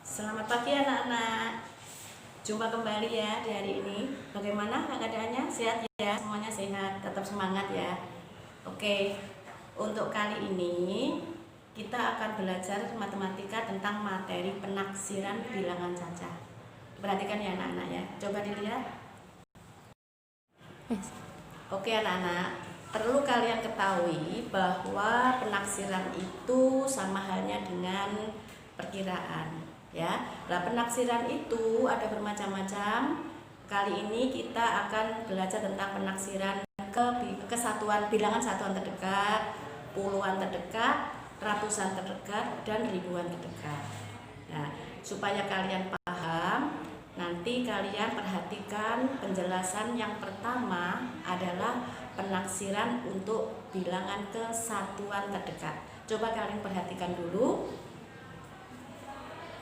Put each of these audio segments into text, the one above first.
Selamat pagi anak-anak. Jumpa kembali ya di hari ini. Bagaimana keadaannya? Sehat ya? Semuanya sehat, tetap semangat ya. Oke, untuk kali ini kita akan belajar matematika tentang materi penaksiran bilangan cacah. Perhatikan ya anak-anak ya. Coba dilihat. Oke anak-anak, perlu kalian ketahui bahwa penaksiran itu sama halnya dengan perkiraan. Ya, nah penaksiran itu ada bermacam-macam. Kali ini kita akan belajar tentang penaksiran ke satuan bilangan satuan terdekat, puluhan terdekat, ratusan terdekat, dan ribuan terdekat. Nah, supaya kalian paham, nanti kalian perhatikan penjelasan yang pertama adalah penaksiran untuk bilangan ke satuan terdekat. Coba kalian perhatikan dulu.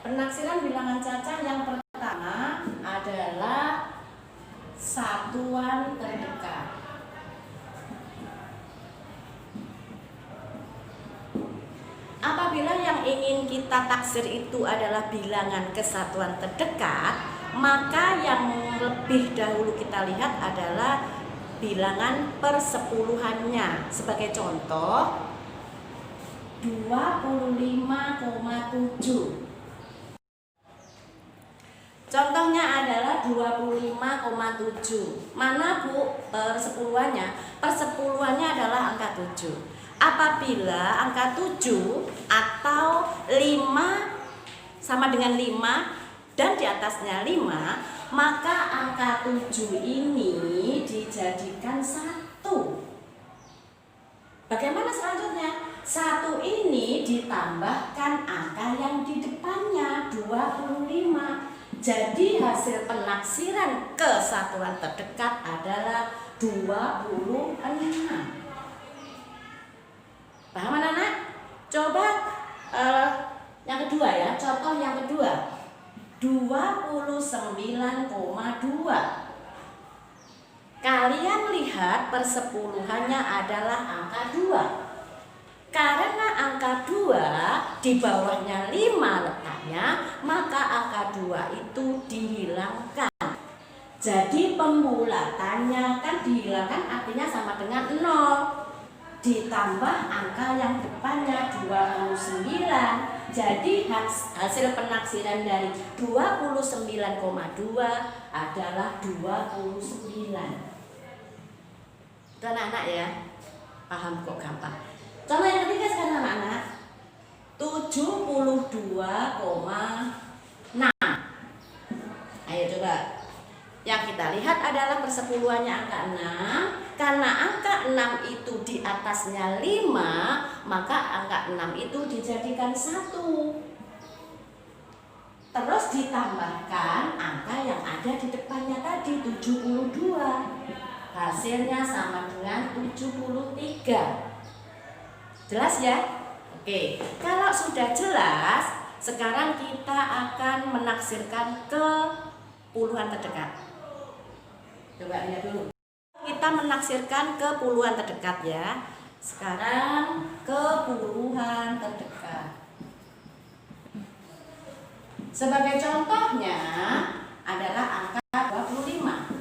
Penaksiran bilangan cacah yang pertama adalah satuan terdekat. Apabila yang ingin kita taksir itu adalah bilangan kesatuan terdekat, maka yang lebih dahulu kita lihat adalah bilangan persepuluhannya. Sebagai contoh, 25,7. Contohnya adalah 25,7. Mana Bu persepuluhannya? Persepuluhannya adalah angka 7. Apabila angka 7 atau 5 sama dengan 5 dan di atasnya 5, maka angka 7 ini dijadikan 1. Bagaimana selanjutnya? 1 ini ditambahkan angka yang di depannya, 25. Jadi hasil penaksiran ke satuan terdekat adalah 26. Paham anak-anak? Coba yang kedua ya, contoh yang kedua, 29,2. Kalian lihat persepuluhannya adalah angka 2. Karena angka 2 di bawahnya 5 letaknya, maka angka 2 itu dihilangkan. Jadi pembulatannya kan dihilangkan, artinya sama dengan 0. Ditambah angka yang depannya 29. Jadi hasil penaksiran dari 29,2 adalah 29. Itu anak-anak ya. Paham kok, gampang. Contoh yang ketiga sekarang anak-anak, 72,6. Ayo coba. Yang kita lihat adalah persepuluhannya angka 6. Karena angka 6 itu di atasnya 5, maka angka 6 itu dijadikan 1. Terus ditambahkan angka yang ada di depannya tadi, 72. Hasilnya sama dengan 73. Jelas ya? Oke, kalau sudah jelas, sekarang kita akan menaksirkan ke puluhan terdekat. Coba lihat dulu. Kita menaksirkan ke puluhan terdekat ya. Sekarang ke puluhan terdekat. Sebagai contohnya adalah angka 25.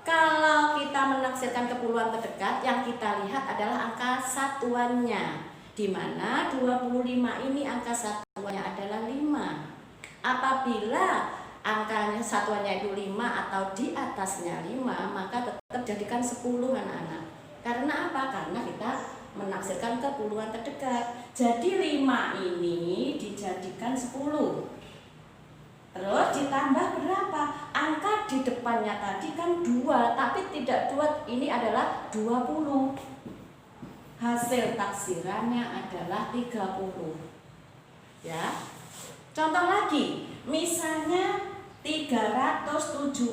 Kalau kita menaksirkan ke puluhan terdekat, yang kita lihat adalah angka satuannya, di mana 25 ini angka satuannya adalah 5. Apabila angkanya satuannya itu 5 atau di atasnya 5, maka tetap jadikan 10 anak-anak. Karena apa? Karena kita menaksirkan ke puluhan terdekat. Jadi 5 ini dijadikan 10. Terus ditambah berapa? Angka di depannya tadi kan 2, tapi tidak 2, ini adalah 20. Hasil taksirannya adalah 30. Ya. Contoh lagi, misalnya 379.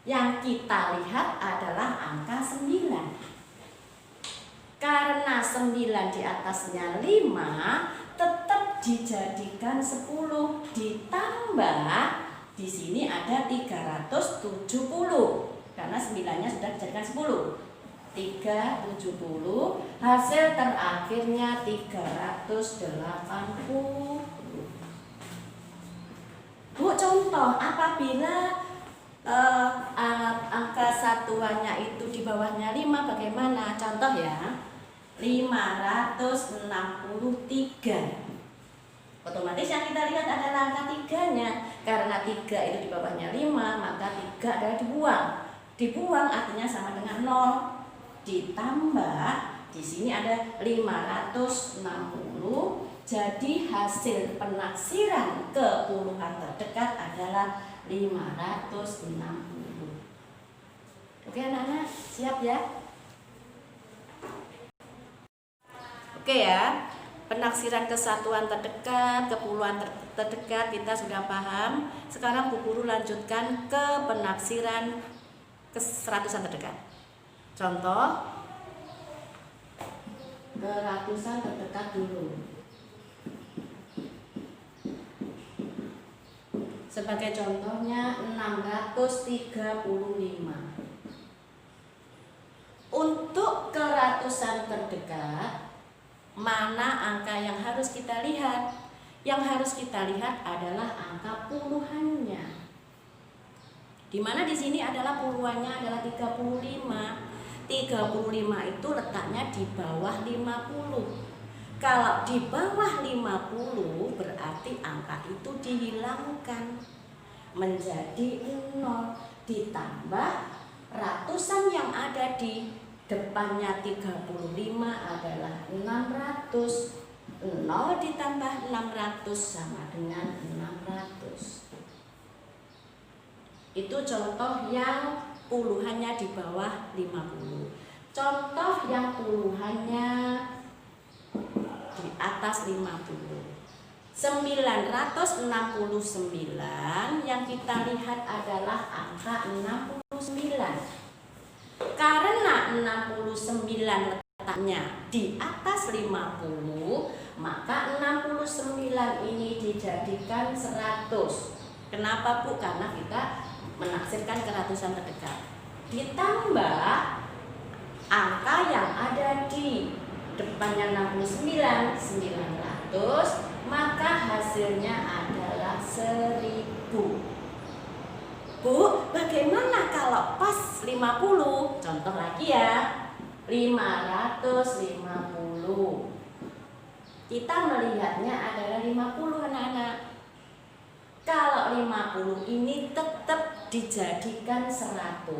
Yang kita lihat adalah angka 9. Karena 9 di atasnya 5, tetap dijadikan 10, ditambah di sini ada 370 karena 9-nya sudah dijadikan 10. 370, hasil terakhirnya 380. Bu, contoh apabila angka satuannya itu di bawahnya 5 bagaimana? Contoh ya, 563. Otomatis yang kita lihat adalah angka 3-nya. Karena 3 itu di bawahnya 5, maka 3 adalah dibuang. Dibuang artinya sama dengan 0. Ditambah di sini ada 560. Jadi hasil penaksiran ke puluhan terdekat adalah 560. Oke anak-anak, siap ya? Oke ya, penaksiran kesatuan terdekat, ke puluhan terdekat kita sudah paham. Sekarang Bu Guru lanjutkan ke penaksiran ke seratusan terdekat. Contoh, ke ratusan terdekat dulu. Sebagai contohnya 635. Untuk ke ratusan terdekat, mana angka yang harus kita lihat? Yang harus kita lihat adalah angka puluhannya. Di mana di sini adalah puluhannya adalah 35. 35 itu letaknya di bawah 50. Kalau di bawah 50 berarti angka itu dihilangkan menjadi 0, ditambah ratusan yang ada di depannya 35 adalah 600. 0 ditambah 600 sama dengan 600. Itu contoh yang puluhannya di bawah 50. Contoh yang puluhannya di atas 50. 969 yang kita lihat adalah angka 69. Karena 69 letaknya di atas 50, maka 69 ini dijadikan 100. Kenapa Bu? Karena kita menaksirkan ke ratusan terdekat. Ditambah angka yang ada di depannya 69, 900, maka hasilnya adalah 1000. Bu, bagaimana kalau pas 50? Contoh lagi ya, 550. Kita melihatnya adalah 50 anak-anak. Kalau 50 ini tetap dijadikan 100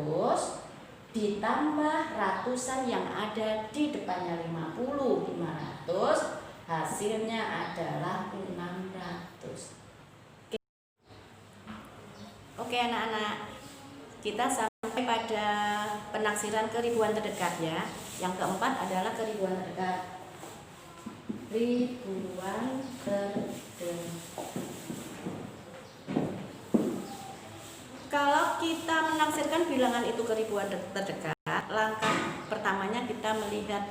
ditambah ratusan yang ada di depannya 50, 500, hasilnya adalah 600. Oke anak-anak, kita sampai pada penaksiran ke ribuan terdekat ya. Yang keempat adalah ke ribuan terdekat. Ribuan terdekat. Kalau kita menaksirkan bilangan itu ke ribuan terdekat, langkah pertamanya kita melihat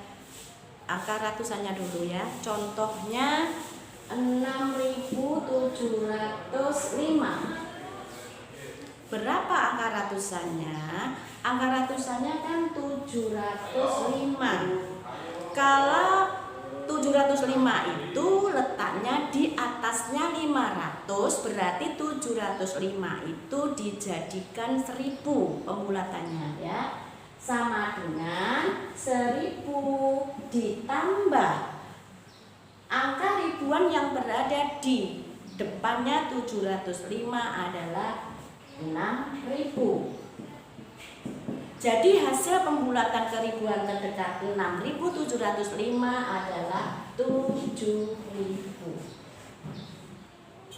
angka ratusannya dulu ya. Contohnya 6705. Berapa angka ratusannya? Angka ratusannya kan 705. Kalau 705 itu letaknya di atasnya 500, berarti 705 itu dijadikan 1000 pembulatannya ya. Sama dengan 1000 ditambah angka ribuan yang berada di depannya 705 adalah 6000. Jadi hasil pembulatan ke ribuan terdekat 6705 adalah 7000.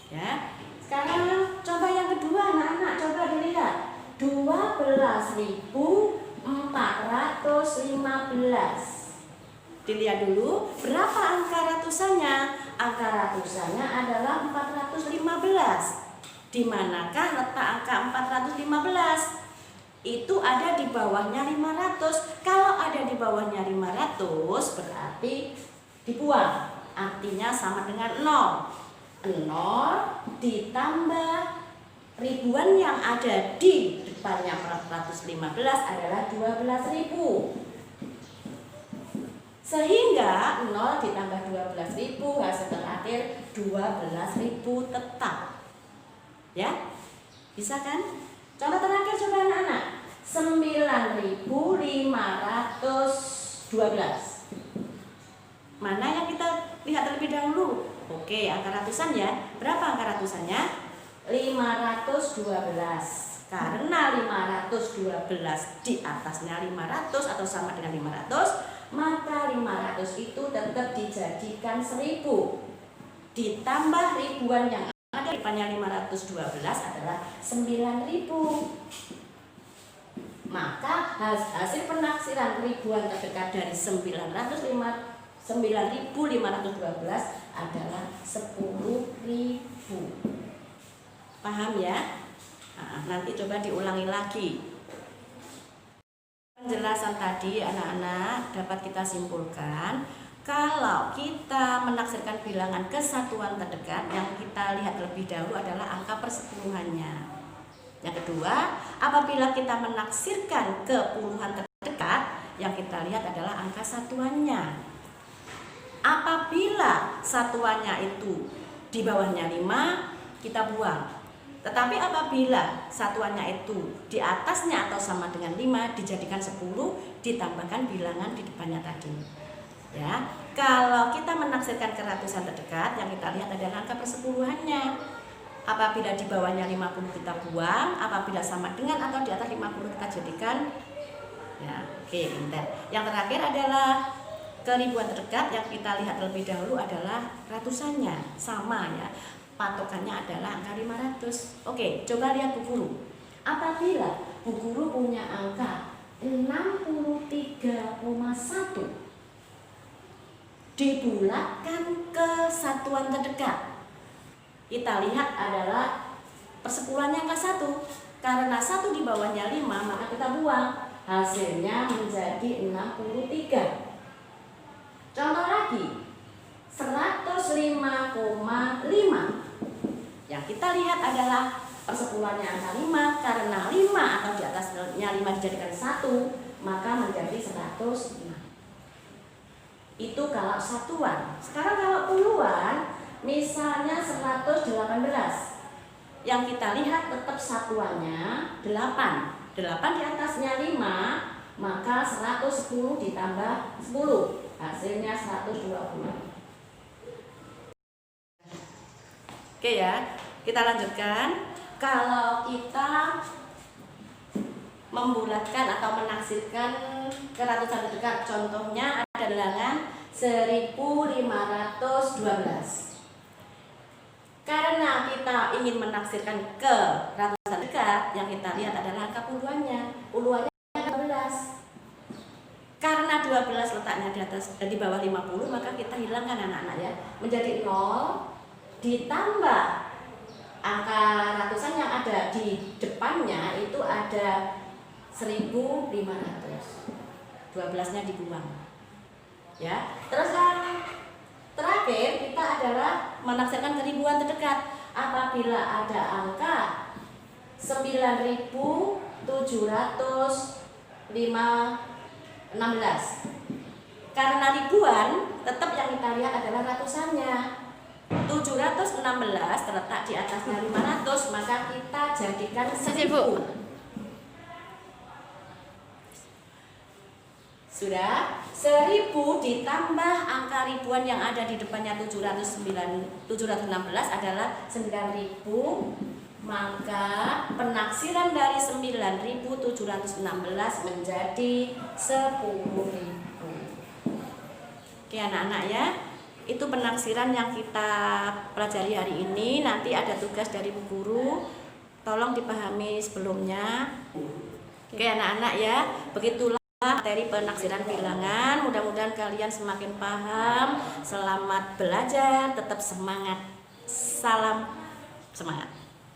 Ya. Sekarang coba yang kedua anak-anak, coba dilihat. 12.415. Dilihat dulu berapa angka ratusannya. Angka ratusannya adalah 415. Di manakah letak angka 415? Itu ada di bawahnya 500. Kalau ada di bawahnya 500 berarti dibuang. Artinya sama dengan 0. 0 ditambah ribuan yang ada di depannya 415 adalah 12.000. Sehingga 0 ditambah 12.000 hasil terakhir 12.000 tetap. Ya, bisa kan? Contoh terakhir coba anak-anak, 9.512. Mana yang kita lihat terlebih dahulu? Oke, angka ratusan ya. Berapa angka ratusannya? 512. Karena 512 di atasnya 500 atau sama dengan 500, maka 500 itu tetap dijadikan 1000. Ditambah ribuan yang ada di depannya 512 adalah 9.000. Maka hasil penaksiran ribuan terdekat dari 9.512 adalah 10.000. Paham ya? Nah, nanti coba diulangi lagi. Penjelasan tadi anak-anak dapat kita simpulkan kalau kita menaksirkan bilangan kesatuan terdekat, yang kita lihat terlebih dahulu adalah angka persepuluhannya. Yang kedua, apabila kita menaksirkan ke puluhan terdekat, yang kita lihat adalah angka satuannya. Apabila satuannya itu di bawahnya 5, kita buang. Tetapi apabila satuannya itu di atasnya atau sama dengan 5, dijadikan 10, ditambahkan bilangan di depannya tadi. Ya, kalau kita menaksirkan ke ratusan terdekat, yang kita lihat adalah angka persepuluhannya. Apabila di bawahnya 50 kita buang, apabila sama dengan atau di atas 50 kita jadikan. Ya, oke, pintar. Yang terakhir adalah keribuan terdekat, yang kita lihat terlebih dahulu adalah ratusannya, sama ya. Patokannya adalah angka 500. Oke, coba lihat Bu Guru. Apabila Bu Guru punya angka 63,1 dibulatkan ke satuan terdekat, kita lihat adalah persepuluhannya angka 1. Karena 1 di bawahnya 5, maka kita buang. Hasilnya menjadi 63. Contoh lagi, 105,5. Yang kita lihat adalah persepuluhannya angka 5. Karena 5 atau di atasnya 5 dijadikan 1, maka menjadi 106. Itu kalau satuan. Sekarang kalau puluhan, misalnya 118. Yang kita lihat tetap satuannya 8. 8 di atasnya 5, maka 110 ditambah 10, hasilnya 120. Oke ya, kita lanjutkan. Kalau kita membulatkan atau menaksirkan ke ratusan terdekat, contohnya ada bilangan 1512. Karena kita ingin menaksirkan ke ratusan terdekat, yang kita lihat adalah angka puluhannya. Puluhannya 12. Karena 12 letaknya di atas di bawah 50, maka kita hilangkan anak-anak ya, menjadi 0 ditambah angka ratusan yang ada di depannya itu ada 1.500. 12-nya dibuang. Ya. Terus yang terakhir kita adalah menaksirkan ke ribuan terdekat. Apabila ada angka 9.716. Karena ribuan, tetap yang kita lihat adalah ratusannya. 716 terletak di atasnya 500, maka kita jadikan 1000. Sudah? 1000 ditambah angka ribuan yang ada di depannya 716 adalah 9.000, maka penaksiran dari 9.716 menjadi 10.000. Oke anak-anak ya, itu penaksiran yang kita pelajari hari ini. Nanti ada tugas dari Bu Guru, tolong dipahami sebelumnya. Oke anak-anak ya, begitulah materi penaksiran bilangan. Mudah-mudahan kalian semakin paham. Selamat belajar, tetap semangat. Salam semangat.